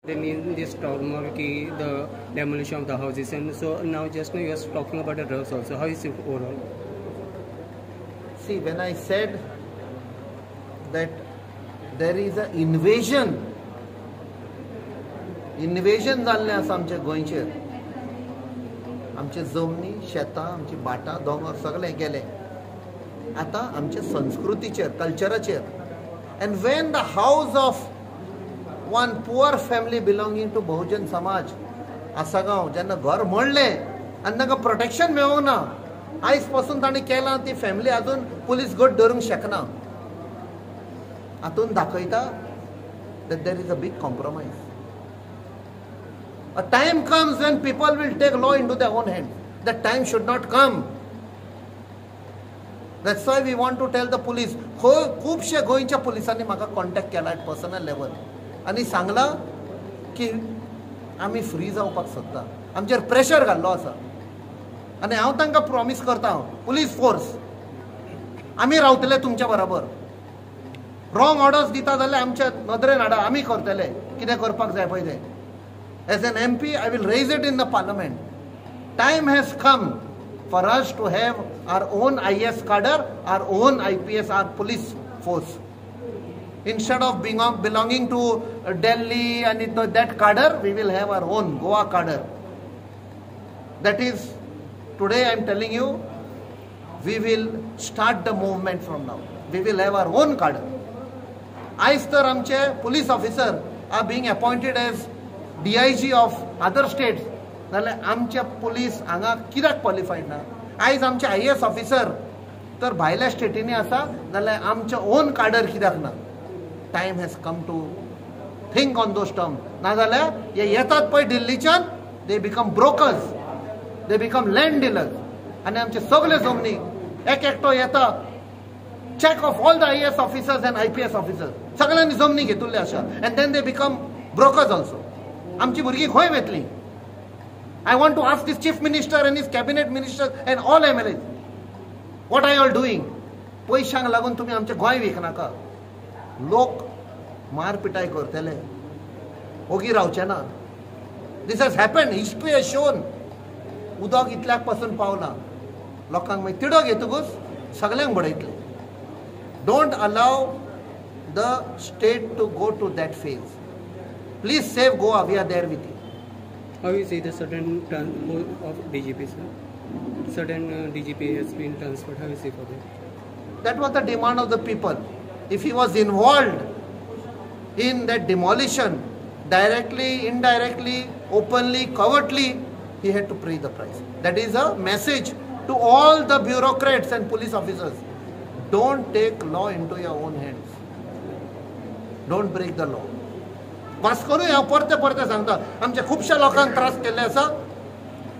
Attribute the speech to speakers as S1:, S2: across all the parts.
S1: In this turmoil, the demolition of the houses, and so now just now you are talking about the drugs also. How is it overall?
S2: See, when I said that there is an invasion जाल्लें आसा आमच्या गोंयचेर, आमचे जमनी, शेतां, आमची भाटां, दोंगर सगळें गेले. आतां आमचे संस्कृतीचेर, कल्चराचेर. And when the house of one poor family belonging to Bahujan Samaj, Asagaon, जेन्ना घर मोडलें आनी ताका प्रोटेक्शन मेळोंक ना, आयज पासून ताणें केलां, ती फॅमिली आजून पुलीस घट धरूंक शकना. हातून दाखयता that there is a big compromise. A time comes when people will take law into their own hands. That time should not come. That's why we want to tell the police. खूपशे गोंयच्या पुलिसांनी म्हाका contact केला eight personal level आनी सांगला की आमी free जावपाक सोदता, आमचेर प्रेशर घाल्लो आसा. आनी हांव तांकां प्रॉमिस करता, पुलीस फोर्स आमी रावतले तुमच्या बरोबर. रॉंग ऑर्डर्स दिता जाल्यार आमच्या नदरेन हाडा, आमी करतले कितें करपाक जाय पळय तें. As an MP I will raise it in the parliament. Time has come for us to have our own IS cadre, our own IPS, our police force. Instead of belonging to Delhi and that cadre, we will have our own Goa cadre. That is, today I am telling you, we will start the movement from now. We will have our own cadre. Aaj तर आमचे police officer are being appointed as DIG of other states. जाल्यार आमचे police हांगा कित्याक qualified ना? आयज आमचे IAS officer तर भायल्या स्टेटींनी आसा, जाल्यार आमचे ओन कार्डर कित्याक ना? Time has come to think on those term. नाजाल्यार हे येतात पळय दिल्लीच्यान, they become brokers, they become land dealers. आनी आमचे सगळे जमनी एक एकटो येता, chuck off all the IAS officers and IPS officers, सगळ्यांनी जमनी घेतिल्ली आसा. And then they become brokers also. आमची भुरगीं खंय वेतलीं? I want to ask this chief minister and his cabinet ministers and all MLAs, what are you all doing? पैशांक लागून तुम्ही आमचे गोंय विकनाका. लोक मारपिटाय करतले, ओगी रावचे ना. This has happened. History has shown. उदक इतल्याक पासून पावला, लोकांक मागीर तिडक येतकूच सगळ्यांक बडयतले. Don't allow the state to go to that phase. Please save Goa. We are there with you.
S1: How you see the sudden turn of DGP, sir? Sudden DGP has been transferred. How you see for that?
S2: That was the demand of the people. If he was involved in that demolition, directly, indirectly, openly, covertly, he had to pay the price. That is a message to all the bureaucrats and police officers. Don't take law into your own hands. Don't break the law. बस करूं, हांव परते परते सांगता, आमच्या खुबशा लोकांक त्रास केल्ले आसा.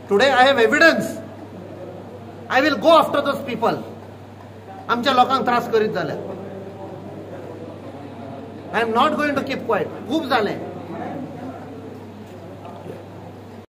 S2: Today I have evidence. I will go after those people. आमच्या लोकांक त्रास करीत जाल्यार I am not going to keep quiet. खूब जालें.